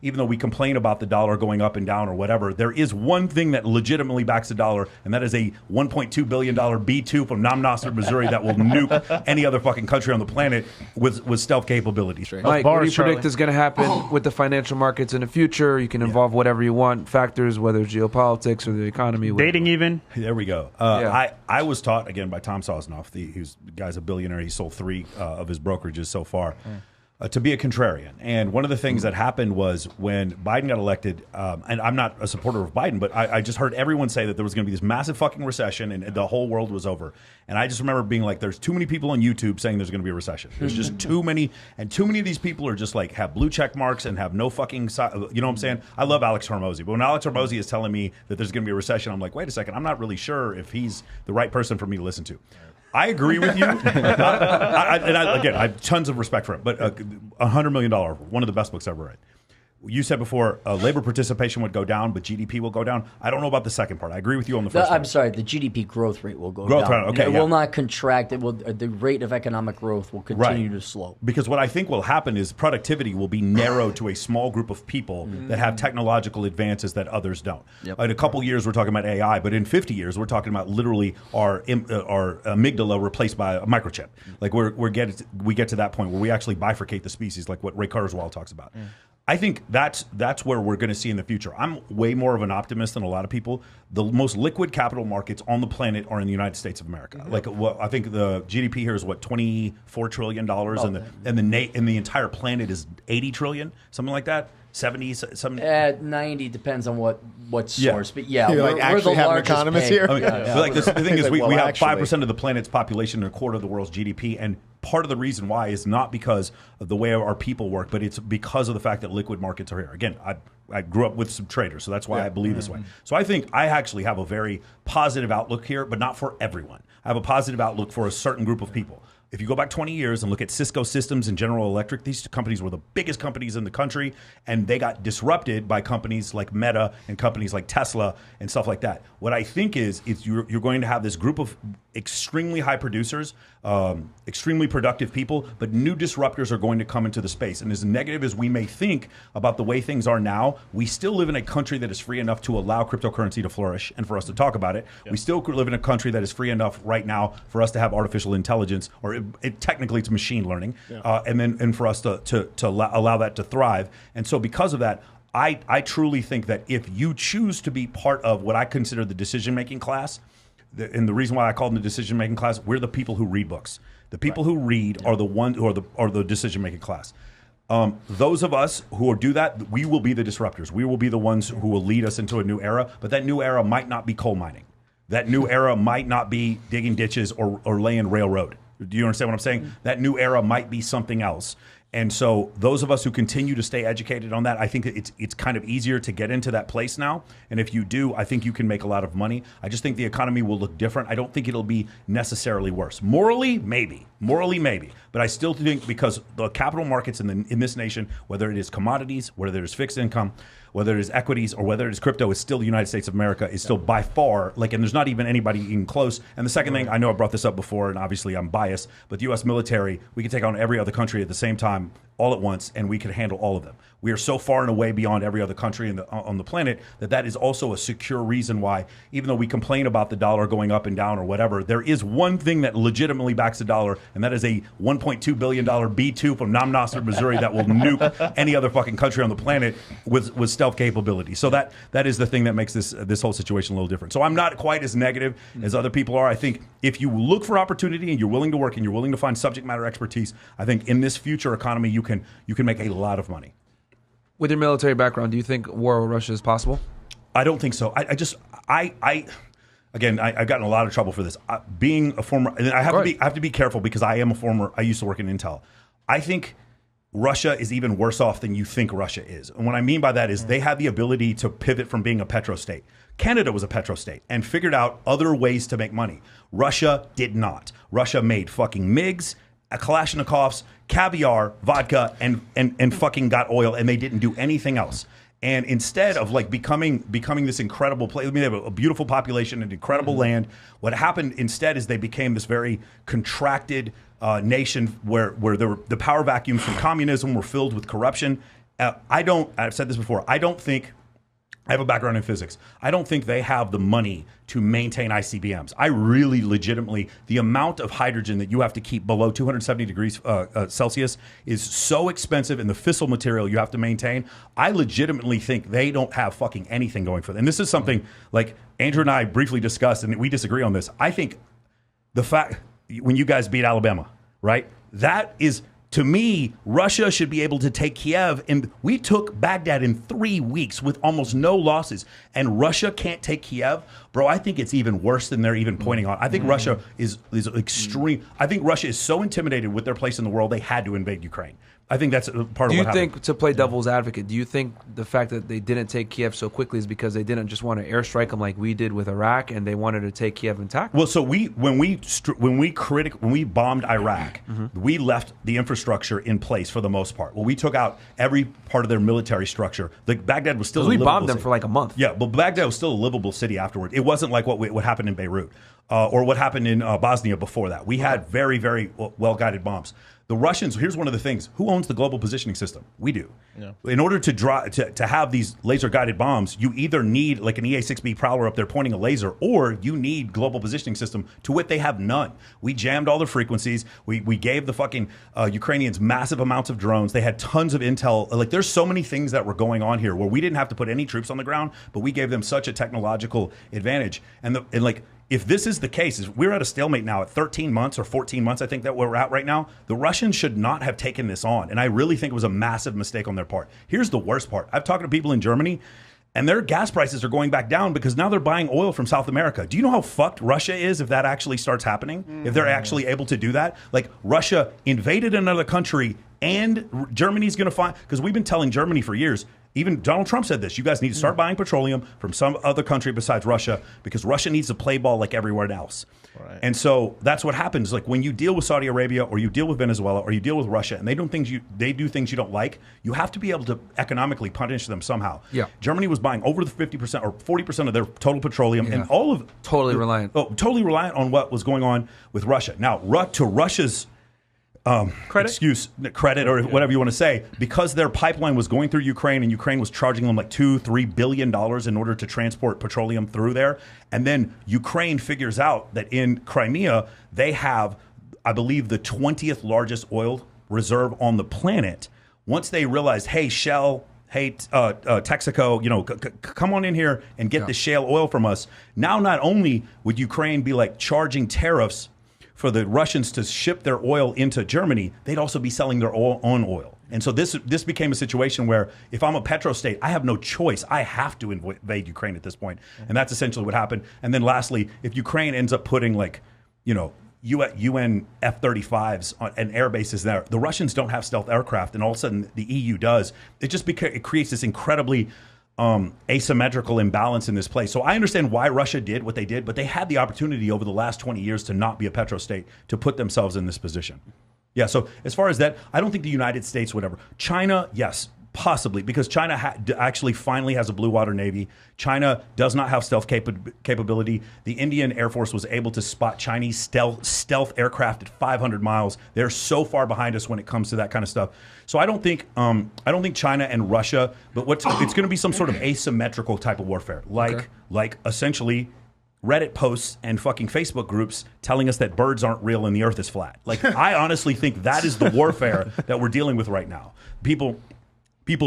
even though we complain about the dollar going up and down or whatever, there is one thing that legitimately backs the dollar, and that is a $1.2 billion B-2 from Nam Nasser, Missouri that will nuke any other fucking country on the planet with stealth capabilities. Mike, what do you predict is going to happen with the financial markets in the future? You can involve whatever you want, factors, whether it's geopolitics or the economy. Dating even. There we go. I was taught, again, by Tom Sosnoff. The guy's a billionaire. He sold 3 of his brokerages so far. To be a contrarian. And one of the things that happened was when Biden got elected, and I'm not a supporter of Biden, but I just heard everyone say that there was going to be this massive fucking recession and the whole world was over. And I just remember being like, there's too many people on YouTube saying there's going to be a recession. There's just too many, and too many of these people are just like, have blue check marks and have no fucking, you know what I'm saying? I love Alex Hormozy, but when Alex Hormozy is telling me that there's going to be a recession, I'm like, wait a second, I'm not really sure if he's the right person for me to listen to. I agree with you. Again, I have tons of respect for it. But $100 million, one of the best books I've ever read. You said before, labor participation would go down, but GDP will go down. I don't know about the second part. I agree with you on the first part. I'm sorry, the GDP growth rate will go down. Okay, it will not contract. It will. The rate of economic growth will continue to slow. Because what I think will happen is productivity will be narrowed to a small group of people that have technological advances that others don't. Yep. In a couple years, we're talking about AI, but in 50 years, we're talking about literally our amygdala replaced by a microchip. Like we get to that point where we actually bifurcate the species, like what Ray Kurzweil talks about. I think that's where we're going to see in the future. I'm way more of an optimist than a lot of people. The most liquid capital markets on the planet are in the United States of America. Like, I think the GDP here is $24 trillion, and the entire planet is $80 trillion, something like that. 70, something. 90 depends on what source, but we're the largest economists here. Like the thing is, we have 5% of the planet's population and a quarter of the world's GDP, and part of the reason why is not because of the way our people work, but it's because of the fact that liquid markets are here. Again, I grew up with some traders, so that's why I believe this way. So I think I actually have a very positive outlook here, but not for everyone. I have a positive outlook for a certain group of people. If you go back 20 years and look at Cisco Systems and General Electric, these two companies were the biggest companies in the country, and they got disrupted by companies like Meta and companies like Tesla and stuff like that. What I think is you're going to have this group of extremely high producers, extremely productive people, but new disruptors are going to come into the space. And as negative as we may think about the way things are now, we still live in a country that is free enough to allow cryptocurrency to flourish and for us to talk about it. Yep. We still live in a country that is free enough right now for us to have artificial intelligence, or technically it's machine learning, and for us to allow that to thrive. And so because of that, I truly think that if you choose to be part of what I consider the decision-making class, and the reason why I call them the decision-making class, we're the people who read books. The people who read are the ones who are the decision-making class. Those of us who do that, we will be the disruptors. We will be the ones who will lead us into a new era, but that new era might not be coal mining. That new era might not be digging ditches or laying railroad. Do you understand what I'm saying? That new era might be something else. And so those of us who continue to stay educated on that, I think it's kind of easier to get into that place now. And if you do, I think you can make a lot of money. I just think the economy will look different. I don't think it'll be necessarily worse. Morally, maybe. But I still think because the capital markets in this nation, whether it is commodities, whether it is fixed income, whether it is equities, or whether it is crypto, is still the United States of America, is still by far, and there's not even anybody even close. And the second thing, I know I brought this up before, and obviously I'm biased, but the U.S. military, we can take on every other country at the same time, all at once, and we can handle all of them. We are so far and away beyond every other country on the planet that is also a secure reason why, even though we complain about the dollar going up and down or whatever, there is one thing that legitimately backs the dollar, and that is a $1.2 billion B-2 from Nam Nasser, Missouri that will nuke any other fucking country on the planet with stealth capability. So that is the thing that makes this whole situation a little different. So I'm not quite as negative as other people are. I think if you look for opportunity and you're willing to work and you're willing to find subject matter expertise, I think in this future economy you can make a lot of money. With your military background, do you think war with Russia is possible? I don't think so. I've gotten a lot of trouble for this. Being a former, and I have to be careful because I used to work in Intel. I think Russia is even worse off than you think Russia is. And what I mean by that is they have the ability to pivot from being a petrostate. Canada was a petrostate and figured out other ways to make money. Russia did not. Russia made fucking MiGs, Kalashnikovs, caviar, vodka, and fucking got oil, and they didn't do anything else. And instead of becoming this incredible place, they have a beautiful population and incredible land. What happened instead is they became this very contracted nation where the power vacuums from communism were filled with corruption. I've said this before. I have a background in physics. I don't think they have the money to maintain ICBMs. I really legitimately, the amount of hydrogen that you have to keep below 270 degrees Celsius is so expensive, and the fissile material you have to maintain. I legitimately think they don't have fucking anything going for them. And this is something like Andrew and I briefly discussed, and we disagree on this. I think the fact, when you guys beat Alabama, right? That is, to me, Russia should be able to take Kiev, and we took Baghdad in 3 weeks with almost no losses, and Russia can't take Kiev. Bro, I think it's even worse than they're even pointing on. I think Russia is extreme. I think Russia is so intimidated with their place in the world, they had to invade Ukraine. I think that's part of what happened. Do you think, to play devil's advocate, do you think the fact that they didn't take Kiev so quickly is because they didn't just want to airstrike them like we did with Iraq, and they wanted to take Kiev intact? Well, so when we bombed Iraq, we left the infrastructure in place for the most part. Well, we took out every part of their military structure. Like Baghdad was still. We bombed them for like a month. Yeah, but Baghdad was still a livable city afterward. It wasn't like what happened in Beirut or what happened in Bosnia before that. We had very, very well guided bombs. The Russians, here's one of the things. Who owns the global positioning system? We do. Yeah. In order to have these laser-guided bombs, you either need like an EA-6B Prowler up there pointing a laser, or you need global positioning system, to which they have none. We jammed all the frequencies. We gave the fucking Ukrainians massive amounts of drones. They had tons of intel. Like, there's so many things that were going on here where we didn't have to put any troops on the ground, but we gave them such a technological advantage. And if this is the case, is we're at a stalemate now at 13 months or 14 months, I think that we're at right now. The Russians should not have taken this on. And I really think it was a massive mistake on their part. Here's the worst part. I've talked to people in Germany, and their gas prices are going back down because now they're buying oil from South America. Do you know how fucked Russia is if that actually starts happening? If they're actually able to do that? Like, Russia invaded another country, and Germany's going to find, because we've been telling Germany for years, even Donald Trump said this, you guys need to start buying petroleum from some other country besides Russia, because Russia needs to play ball like everywhere else. Right. And so that's what happens. Like, when you deal with Saudi Arabia, or you deal with Venezuela, or you deal with Russia, and they do things you don't like, you have to be able to economically punish them somehow. Yeah. Germany was buying over the 50% or 40% of their total petroleum, and all of totally reliant on what was going on with Russia. Now, to Russia's credit or whatever you want to say, because their pipeline was going through Ukraine, and Ukraine was charging them like $2-3 billion in order to transport petroleum through there. And then Ukraine figures out that in Crimea, they have, I believe, the 20th largest oil reserve on the planet. Once they realized, hey, Shell, hey, Texaco, come on in here and get the shale oil from us. Now, not only would Ukraine be like charging tariffs for the Russians to ship their oil into Germany, they'd also be selling their own oil. And so this became a situation where, if I'm a petrostate, I have no choice. I have to invade Ukraine at this point. And that's essentially what happened. And then lastly, if Ukraine ends up putting UN F-35s and air bases there, the Russians don't have stealth aircraft, and all of a sudden the EU does. It creates this incredibly asymmetrical imbalance in this place. So I understand why Russia did what they did, but they had the opportunity over the last 20 years to not be a petrostate, to put themselves in this position. Yeah, so as far as that, I don't think the United States would ever. China, yes, possibly, because China actually finally has a blue water navy. China does not have stealth capability. The Indian Air Force was able to spot Chinese stealth aircraft at 500 miles. They're so far behind us when it comes to that kind of stuff. So I don't think China and Russia, but it's going to be some sort of asymmetrical type of warfare, like essentially Reddit posts and fucking Facebook groups telling us that birds aren't real and the earth is flat. Like, I honestly think that is the warfare that we're dealing with right now. People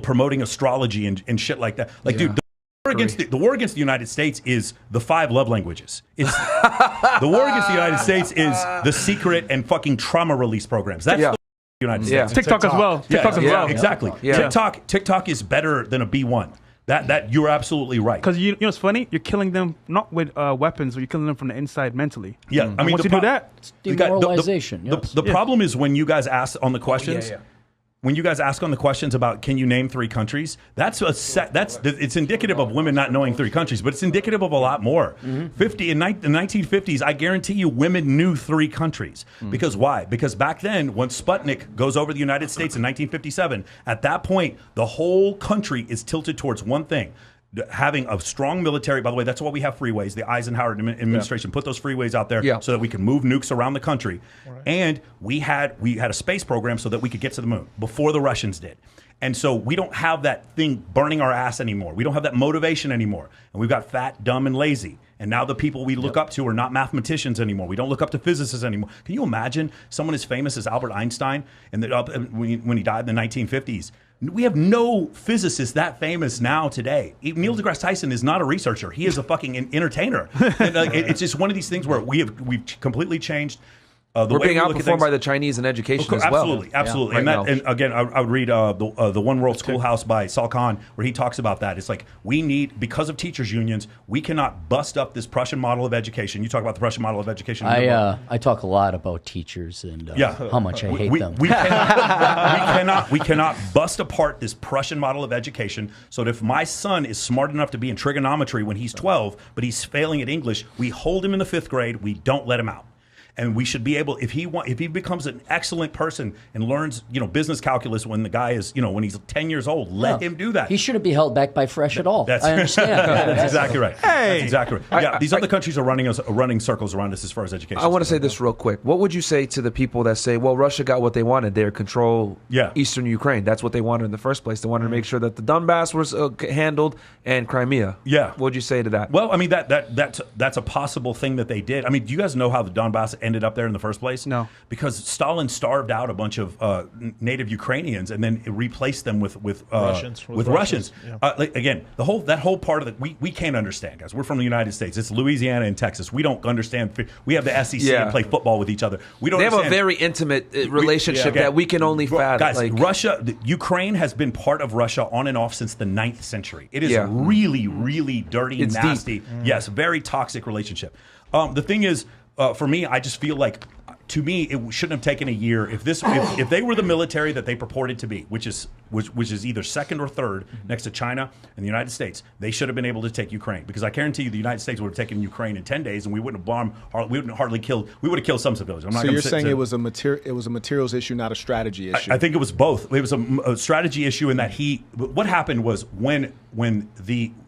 promoting astrology and shit like that. Like, dude, the war against the United States is the 5 love languages. It's the war against the United States is the secret and fucking trauma release programs. That's the United States. TikTok as well. TikTok as well. Exactly. Yeah. TikTok is better than a B1. That you're absolutely right. Because you know what's funny? You're killing them not with weapons, but you're killing them from the inside mentally. Yeah, I mean, once you do that, it's demoralization. The problem is when you guys ask on the questions. When you guys ask on the questions about, can you name 3 countries? It's indicative of women not knowing 3 countries, but it's indicative of a lot more. In the 1950s, I guarantee you, women knew 3 countries. Because why? Because back then, when Sputnik goes over the United States in 1957, at that point, the whole country is tilted towards one thing: having a strong military. By the way, that's why we have freeways. The Eisenhower administration put those freeways out there so that we can move nukes around the country. Right. And we had a space program so that we could get to the moon before the Russians did. And so we don't have that thing burning our ass anymore. We don't have that motivation anymore. And we've got fat, dumb, and lazy. And now the people we look up to are not mathematicians anymore. We don't look up to physicists anymore. Can you imagine someone as famous as Albert Einstein when he died in the 1950s? We have no physicists that famous now today. Neil deGrasse Tyson is not a researcher. He is a fucking entertainer. And, it's just one of these things where we've completely changed. We're being outperformed by the Chinese in education as well. Absolutely. And again, I would read the One World Schoolhouse by Sal Khan, where he talks about that. It's like we need, because of teachers' unions, we cannot bust up this Prussian model of education. You talk about the Prussian model of education. I talk a lot about teachers and how much I hate them. We cannot bust apart this Prussian model of education so that if my son is smart enough to be in trigonometry when he's 12, but he's failing at English, we hold him in the 5th grade, we don't let him out. And we should be able, if he becomes an excellent person and learns, business calculus when the guy is, when he's 10 years old, let him do that. He shouldn't be held back by fresh at all. I understand. That's exactly right. Hey! That's exactly right. These other countries are running circles around us as far as education. I want to say this real quick. What would you say to the people that say, well, Russia got what they wanted? They control eastern Ukraine. That's what they wanted in the first place. They wanted to make sure that the Donbass was handled and Crimea. Yeah. What would you say to that? Well, I mean, that's a possible thing that they did. I mean, do you guys know how the Donbass ended up there in the first place? No. Because Stalin starved out a bunch of native Ukrainians and then replaced them with Russians. Yeah. Again, that whole part of it, we can't understand, guys. We're from the United States. It's Louisiana and Texas. We don't understand. We have the SEC and play football with each other. We don't. They have a very intimate relationship that we can only fathom. Guys, Ukraine has been part of Russia on and off since the 9th century. It is really, really dirty, nasty. Yes, very toxic relationship. The thing is, for me, I just feel like, to me, it shouldn't have taken a year. If they were the military that they purported to be, which is either second or third next to China and the United States, they should have been able to take Ukraine. Because I guarantee you, the United States would have taken Ukraine in 10 days, and we wouldn't have bombed. We would have killed some civilians. So you're saying it was a materials issue, not a strategy issue? I think it was both. It was a strategy issue in that what happened was when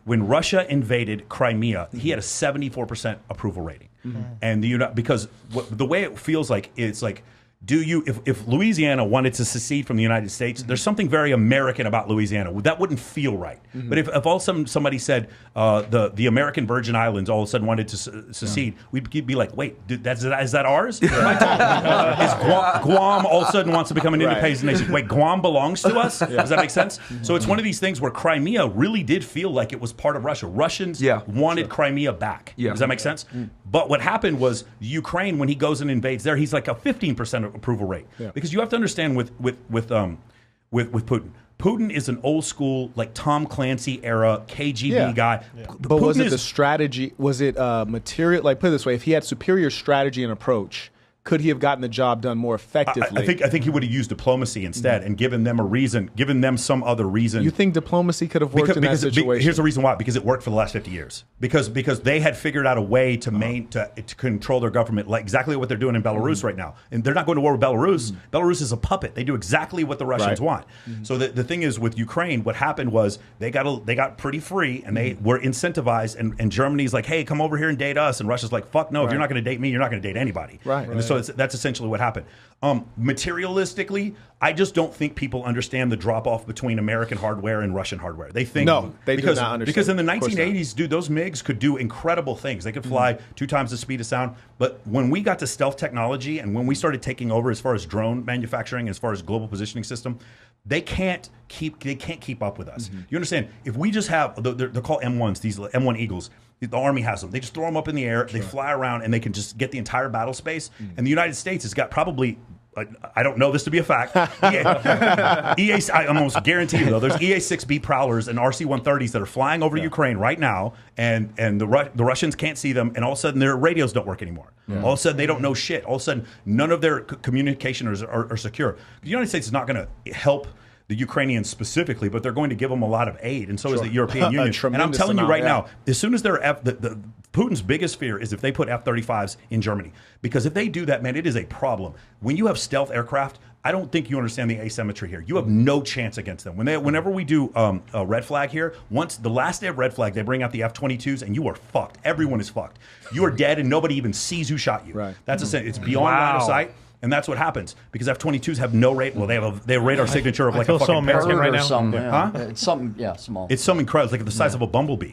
Russia invaded Crimea, he had a 74% approval rating. Mm-hmm. And because the way it feels like, it's like, if Louisiana wanted to secede from the United States, there's something very American about Louisiana. That wouldn't feel right. Mm-hmm. But if all of a sudden somebody said the American Virgin Islands all of a sudden wanted to secede, we'd be like, wait, dude, is that ours? Is Guam all of a sudden wants to become an independent nation? Wait, Guam belongs to us? Does that make sense? So it's one of these things where Crimea really did feel like it was part of Russia. Russians wanted Crimea back. Does that make sense? But what happened was Ukraine, when he goes and invades there, he's like a 15% approval rate. Because you have to understand with Putin. Putin is an old school, like Tom Clancy era KGB guy. But was it the strategy? Was it material? Like, put it this way: if he had superior strategy and approach, could he have gotten the job done more effectively? I think he would have used diplomacy instead and given them a reason, given them some other reason. You think diplomacy could have worked in that situation? Here's the reason why: because it worked for the last 50 years. Because they had figured out a way to control their government, like exactly what they're doing in Belarus right now. And they're not going to war with Belarus. Belarus is a puppet. They do exactly what the Russians want. So the thing is, with Ukraine, what happened was they got pretty free and they were incentivized. And Germany's like, hey, come over here and date us. And Russia's like, fuck no, if you're not going to date me, you're not going to date anybody. And so that's essentially what happened. Materialistically, I just don't think people understand the drop off between American hardware and Russian hardware. They think do not understand. Because in the 1980s, dude, those MiGs could do incredible things. They could fly 2 times the speed of sound. But when we got to stealth technology and when we started taking over as far as drone manufacturing, as far as global positioning system, they can't keep up with us. You understand? If we just have, they're called M1s, these M1 Eagles. The Army has them. They just throw them up in the air. They fly around, and they can just get the entire battle space. And the United States has got probably, I don't know this to be a fact. I almost guarantee you, though, there's EA-6B Prowlers and RC-130s that are flying over Ukraine right now, and the Russians can't see them, and all of a sudden their radios don't work anymore. All of a sudden they don't know shit. All of a sudden none of their communication are secure. The United States is not going to help the Ukrainians specifically, but they're going to give them a lot of aid, and so is the European Union. And I'm telling you right now, as soon as they're Putin's biggest fear is if they put F-35s in Germany, because if they do that, man, it is a problem. When you have stealth aircraft, I don't think you understand the asymmetry here. You have no chance against them. Whenever we do a red flag here, once the last day of red flag, they bring out the F-22s, and you are fucked. Everyone is fucked. You are dead, and nobody even sees who shot you. That's it's beyond line of sight. And that's what happens because F-22s have no rate. Well, they have a radar signature of like a fucking American right now. It's something, small. It's some incredible, like the size of a bumblebee.